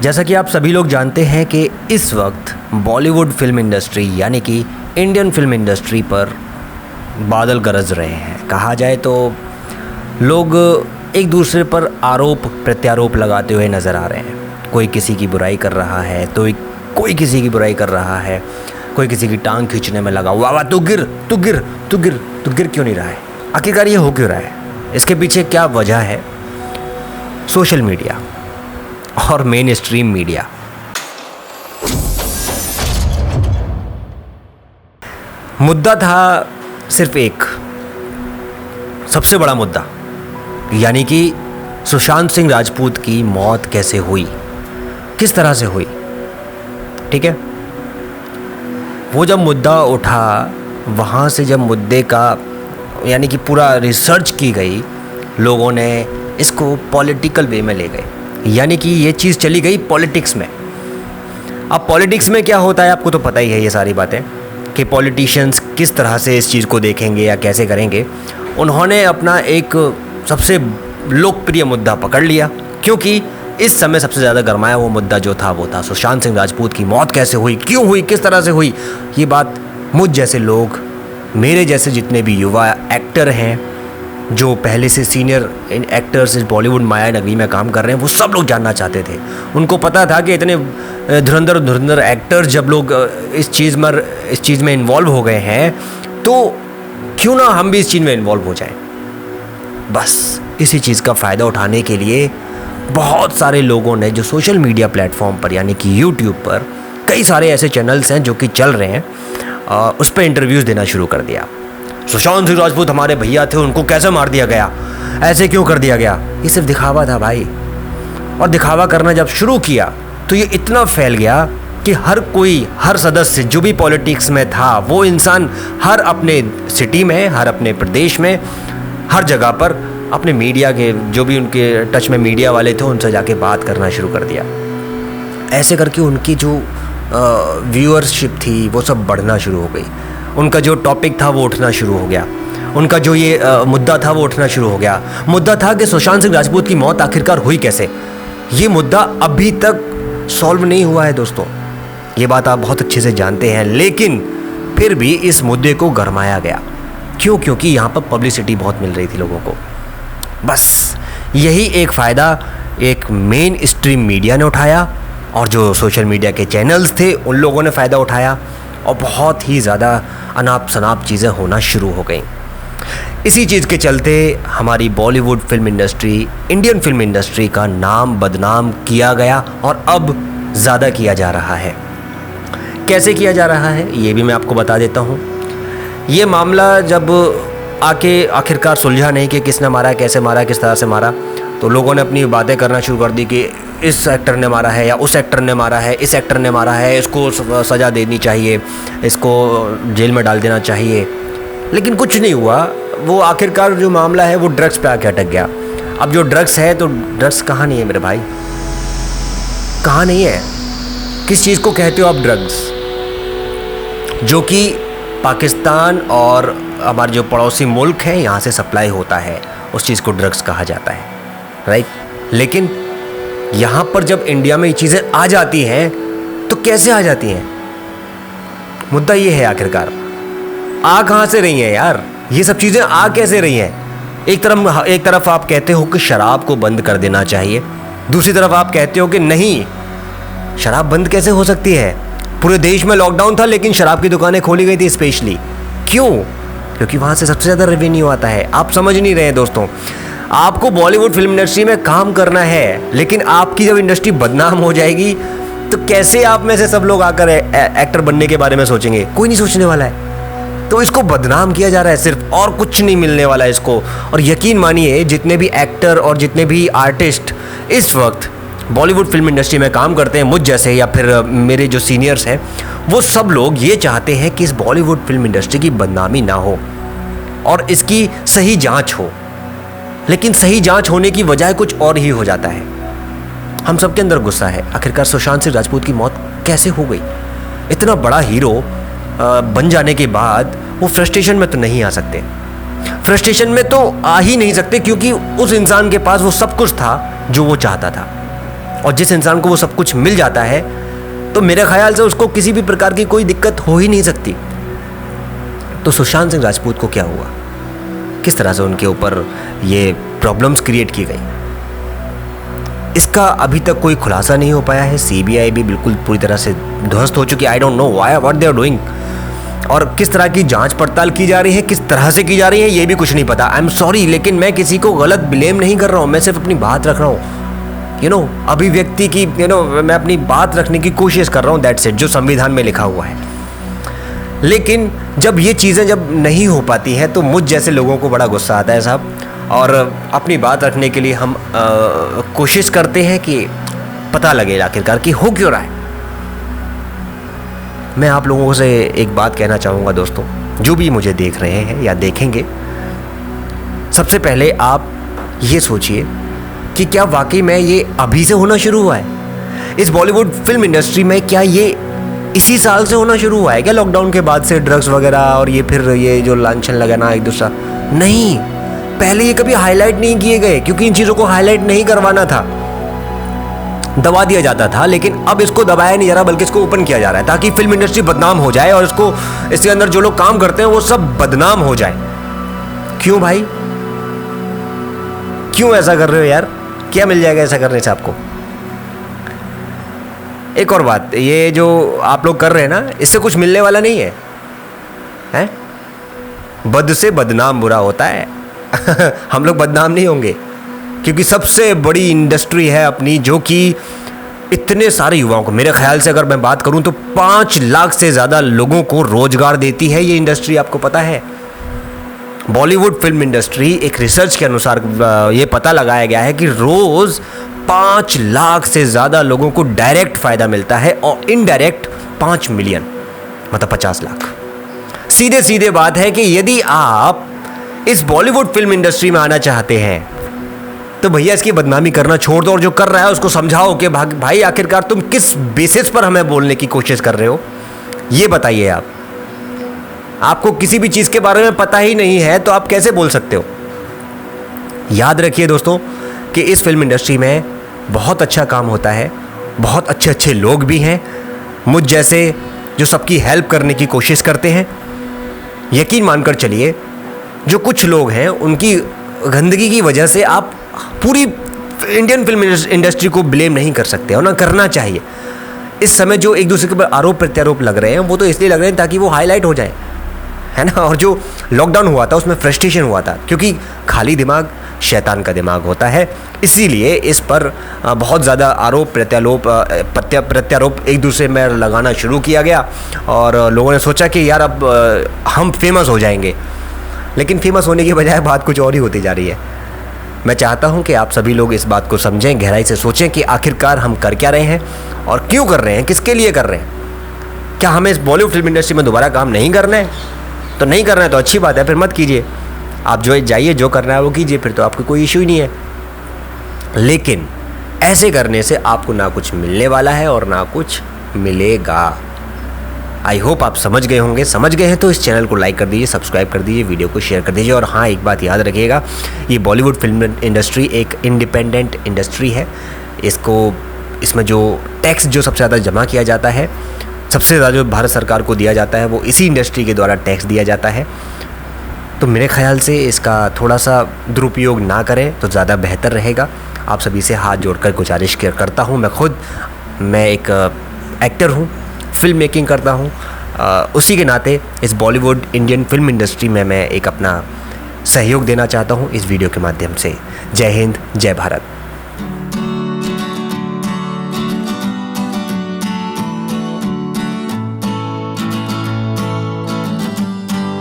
जैसा कि आप सभी लोग जानते हैं कि इस वक्त बॉलीवुड फिल्म इंडस्ट्री यानी कि इंडियन फिल्म इंडस्ट्री पर बादल गरज रहे हैं। कहा जाए तो लोग एक दूसरे पर आरोप प्रत्यारोप लगाते हुए नज़र आ रहे हैं। कोई किसी की बुराई कर रहा है तो कोई किसी की बुराई कर रहा है, कोई किसी की टांग खींचने में लगा हुआ, वाह तू गिर तू गिर तू गिर तू गिर क्यों नहीं रहा है? आखिरकार ये हो क्यों रहा है? इसके पीछे क्या वजह है? सोशल मीडिया और मेन स्ट्रीम मीडिया। मुद्दा था सिर्फ एक, सबसे बड़ा मुद्दा, यानी कि सुशांत सिंह राजपूत की मौत कैसे हुई, किस तरह से हुई। ठीक है, वो जब मुद्दा उठा, वहाँ से जब मुद्दे का यानी कि पूरा रिसर्च की गई, लोगों ने इसको पॉलिटिकल वे में ले गए, यानी कि ये चीज़ चली गई पॉलिटिक्स में। अब पॉलिटिक्स में क्या होता है आपको तो पता ही है, ये सारी बातें कि पॉलिटिशियंस किस तरह से इस चीज़ को देखेंगे या कैसे करेंगे। उन्होंने अपना एक सबसे लोकप्रिय मुद्दा पकड़ लिया, क्योंकि इस समय सबसे ज़्यादा गरमाया वो मुद्दा जो था वो था सुशांत सिंह राजपूत की मौत कैसे हुई, क्यों हुई, किस तरह से हुई। ये बात मुझ जैसे लोग, मेरे जैसे जितने भी युवा एक्टर हैं जो पहले से सीनियर एक्टर्स इस बॉलीवुड माया नगरी में काम कर रहे हैं, वो सब लोग जानना चाहते थे। उनको पता था कि इतने धुरंधर एक्टर्स जब लोग इस चीज़ में इन्वॉल्व हो गए हैं, तो क्यों ना हम भी इस चीज़ में इन्वॉल्व हो जाएं। बस इसी चीज़ का फ़ायदा उठाने के लिए बहुत सारे लोगों ने जो सोशल मीडिया प्लेटफॉर्म पर यानी कि यूट्यूब पर कई सारे ऐसे चैनल्स हैं जो कि चल रहे हैं, उस पर इंटरव्यूज़ देना शुरू कर दिया। सुशांत सिंह राजपूत हमारे भैया थे, उनको कैसे मार दिया गया, ऐसे क्यों कर दिया गया। ये सिर्फ दिखावा था भाई, और दिखावा करना जब शुरू किया तो ये इतना फैल गया कि हर कोई, हर सदस्य जो भी पॉलिटिक्स में था, वो इंसान हर अपने सिटी में, हर अपने प्रदेश में, हर जगह पर अपने मीडिया के जो भी उनके टच में मीडिया वाले थे उनसे जाके बात करना शुरू कर दिया। ऐसे करके उनकी जो व्यूअरशिप थी वो सब बढ़ना शुरू हो गई। उनका जो टॉपिक था वो उठना शुरू हो गया, उनका जो ये मुद्दा था वो उठना शुरू हो गया। मुद्दा था कि सुशांत सिंह राजपूत की मौत आखिरकार हुई कैसे। ये मुद्दा अभी तक सॉल्व नहीं हुआ है दोस्तों, ये बात आप बहुत अच्छे से जानते हैं, लेकिन फिर भी इस मुद्दे को गरमाया गया। क्यों? क्योंकि यहाँ पर पब्लिसिटी बहुत मिल रही थी लोगों को। बस यही एक फ़ायदा एक मेन स्ट्रीम मीडिया ने उठाया, और जो सोशल मीडिया के चैनल्स थे उन लोगों ने फ़ायदा उठाया, और बहुत ही ज़्यादा अनाप शनाप चीज़ें होना शुरू हो गई। इसी चीज़ के चलते हमारी Bollywood film industry, Indian film industry का नाम बदनाम किया गया, और अब ज़्यादा किया जा रहा है। कैसे किया जा रहा है ये भी मैं आपको बता देता हूँ। ये मामला जब आखिरकार सुलझा नहीं कि किसने मारा, कैसे मारा, किस तरह से मारा, तो लोगों ने अपनी बातें करना शुरू कर दी कि इस एक्टर ने मारा है या उस एक्टर ने मारा है, इस एक्टर ने मारा है, इसको सज़ा देनी चाहिए, इसको जेल में डाल देना चाहिए। लेकिन कुछ नहीं हुआ। वो आखिरकार जो मामला है वो ड्रग्स पे आके अटक गया। अब जो ड्रग्स है, तो ड्रग्स कहाँ नहीं है मेरे भाई, कहाँ नहीं है? किस चीज़ को कहते हो आप ड्रग्स? जो कि पाकिस्तान और हमारे जो पड़ोसी मुल्क हैं यहाँ से सप्लाई होता है, उस चीज़ को ड्रग्स कहा जाता है, राइट। लेकिन यहाँ पर जब इंडिया में ये चीज़ें आ जाती हैं तो कैसे आ जाती हैं? मुद्दा ये है आखिरकार आ कहाँ से रही हैं यार, ये सब चीज़ें आ कैसे रही हैं? एक तरफ आप कहते हो कि शराब को बंद कर देना चाहिए, दूसरी तरफ आप कहते हो कि नहीं, शराब बंद कैसे हो सकती है? पूरे देश में लॉकडाउन था लेकिन शराब की दुकानें खोली गई थी स्पेशली। क्यों? क्योंकि वहाँ से सबसे ज़्यादा रेवेन्यू आता है। आप समझ नहीं रहे हैं दोस्तों। आपको बॉलीवुड फिल्म इंडस्ट्री में काम करना है, लेकिन आपकी जब इंडस्ट्री बदनाम हो जाएगी तो कैसे आप में से सब लोग आकर एक्टर बनने के बारे में सोचेंगे? कोई नहीं सोचने वाला है। तो इसको बदनाम किया जा रहा है सिर्फ, और कुछ नहीं मिलने वाला है इसको। और यकीन मानिए जितने भी एक्टर और जितने भी आर्टिस्ट इस वक्त बॉलीवुड फिल्म इंडस्ट्री में काम करते हैं, मुझ जैसे या फिर मेरे जो सीनियर्स हैं, वो सब लोग ये चाहते हैं कि इस बॉलीवुड फिल्म इंडस्ट्री की बदनामी ना हो और इसकी सही जांच हो। लेकिन सही जांच होने की वजह कुछ और ही हो जाता है। हम सबके अंदर गुस्सा है, आखिरकार सुशांत सिंह राजपूत की मौत कैसे हो गई? इतना बड़ा हीरो बन जाने के बाद वो फ्रस्ट्रेशन में तो नहीं आ सकते। फ्रस्ट्रेशन में तो आ ही नहीं सकते, क्योंकि उस इंसान के पास वो सब कुछ था जो वो चाहता था। और जिस इंसान को वो सब कुछ मिल जाता है तो मेरे ख्याल से उसको किसी भी प्रकार की कोई दिक्कत हो ही नहीं सकती। तो सुशांत सिंह राजपूत को क्या हुआ, किस तरह से उनके ऊपर ये प्रॉब्लम्स क्रिएट की गई, इसका अभी तक कोई खुलासा नहीं हो पाया है। सीबीआई भी बिल्कुल पूरी तरह से ध्वस्त हो चुकी है। I don't know what they are doing, और किस तरह की जांच पड़ताल की जा रही है, किस तरह से की जा रही है, ये भी कुछ नहीं पता। आई एम सॉरी, लेकिन मैं किसी को गलत ब्लेम नहीं कर रहा हूँ, मैं सिर्फ अपनी बात रख रहा हूँ, अभिव्यक्ति की, मैं अपनी बात रखने की कोशिश कर रहा हूँ, दैट्स इट, जो संविधान में लिखा हुआ है। लेकिन जब ये चीज़ें जब नहीं हो पाती हैं तो मुझ जैसे लोगों को बड़ा गुस्सा आता है साहब, और अपनी बात रखने के लिए हम कोशिश करते हैं कि पता लगे आखिरकार कि हो क्यों रहा है। मैं आप लोगों से एक बात कहना चाहूँगा दोस्तों, जो भी मुझे देख रहे हैं या देखेंगे, सबसे पहले आप ये सोचिए कि क्या वाकई में ये अभी से होना शुरू हुआ है इस बॉलीवुड फिल्म इंडस्ट्री में? क्या ये इसी साल से होना शुरू हुआ है क्या, लॉकडाउन के बाद से ड्रग्स वगैरह और ये फिर ये जो लांछन लगाना एक दूसरा? नहीं, पहले ये कभी हाईलाइट नहीं किए गए, क्योंकि इन चीज़ों को हाईलाइट नहीं करवाना था, दबा दिया जाता था। लेकिन अब इसको दबाया नहीं जा रहा, बल्कि इसको ओपन किया जा रहा है ताकि फिल्म इंडस्ट्री बदनाम हो जाए और इसके अंदर जो लोग काम करते हैं वो सब बदनाम हो जाए। क्यों भाई, क्यों ऐसा कर रहे हो यार? क्या मिल जाएगा ऐसा करने से आपको? एक और बात, ये जो आप लोग कर रहे हैं ना, इससे कुछ मिलने वाला नहीं है, हैं? बद से बदनाम बुरा होता है। हम लोग बदनाम नहीं होंगे, क्योंकि सबसे बड़ी इंडस्ट्री है अपनी, जो कि इतने सारे युवाओं को, मेरे ख्याल से अगर मैं बात करूं तो 5 लाख से ज़्यादा लोगों को रोजगार देती है ये इंडस्ट्री। आपको पता है, बॉलीवुड फिल्म इंडस्ट्री, एक रिसर्च के अनुसार ये पता लगाया गया है कि रोज़ 5 लाख से ज़्यादा लोगों को डायरेक्ट फ़ायदा मिलता है और इनडायरेक्ट 5 मिलियन, मतलब 50 लाख। सीधे सीधे बात है कि यदि आप इस बॉलीवुड फिल्म इंडस्ट्री में आना चाहते हैं तो भैया इसकी बदनामी करना छोड़ दो, और जो कर रहा है उसको समझाओ कि भाई आखिरकार तुम किस बेसिस पर हमें बोलने की कोशिश कर रहे हो, ये बताइए। आपको किसी भी चीज़ के बारे में पता ही नहीं है तो आप कैसे बोल सकते हो? याद रखिए दोस्तों कि इस फिल्म इंडस्ट्री में बहुत अच्छा काम होता है, बहुत अच्छे अच्छे लोग भी हैं मुझ जैसे, जो सबकी हेल्प करने की कोशिश करते हैं। यकीन मानकर चलिए, जो कुछ लोग हैं उनकी गंदगी की वजह से आप पूरी इंडियन फिल्म इंडस्ट्री को ब्लेम नहीं कर सकते, और ना करना चाहिए। इस समय जो एक दूसरे के ऊपर आरोप प्रत्यारोप लग रहे हैं वो तो इसलिए लग रहे हैं ताकि वो हाईलाइट हो जाए, है ना। और जो लॉकडाउन हुआ था उसमें फ्रस्ट्रेशन हुआ था, क्योंकि खाली दिमाग शैतान का दिमाग होता है, इसीलिए इस पर बहुत ज़्यादा आरोप प्रत्यारोप एक दूसरे में लगाना शुरू किया गया, और लोगों ने सोचा कि यार अब हम फेमस हो जाएंगे। लेकिन फेमस होने की बजाय बात कुछ और ही होती जा रही है। मैं चाहता हूं कि आप सभी लोग इस बात को समझें, गहराई से सोचें कि आखिरकार हम कर क्या रहे हैं और क्यों कर रहे हैं, किसके लिए कर रहे हैं। क्या हमें इस बॉलीवुड फिल्म इंडस्ट्री में दोबारा काम नहीं करना है? तो नहीं करना है तो अच्छी बात है, फिर मत कीजिए। आप जो जाइए, जो करना है वो कीजिए, फिर तो आपको कोई इशू ही नहीं है। लेकिन ऐसे करने से आपको ना कुछ मिलने वाला है और ना कुछ मिलेगा। आई होप आप समझ गए होंगे। समझ गए हैं तो इस चैनल को लाइक कर दीजिए, सब्सक्राइब कर दीजिए, वीडियो को शेयर कर दीजिए। और हाँ, एक बात याद रखिएगा, ये बॉलीवुड फिल्म इंडस्ट्री एक इंडिपेंडेंट इंडस्ट्री है। इसमें जो टैक्स जो सबसे ज़्यादा जमा किया जाता है, सबसे ज़्यादा जो भारत सरकार को दिया जाता है, वो इसी इंडस्ट्री के द्वारा टैक्स दिया जाता है। तो मेरे ख्याल से इसका थोड़ा सा दुरुपयोग ना करें तो ज़्यादा बेहतर रहेगा। आप सभी से हाथ जोड़कर गुजारिश करता हूँ। मैं एक एक्टर हूँ, फिल्म मेकिंग करता हूँ, उसी के नाते इस बॉलीवुड इंडियन फिल्म इंडस्ट्री में मैं एक अपना सहयोग देना चाहता हूँ इस वीडियो के माध्यम से। जय हिंद, जय भारत।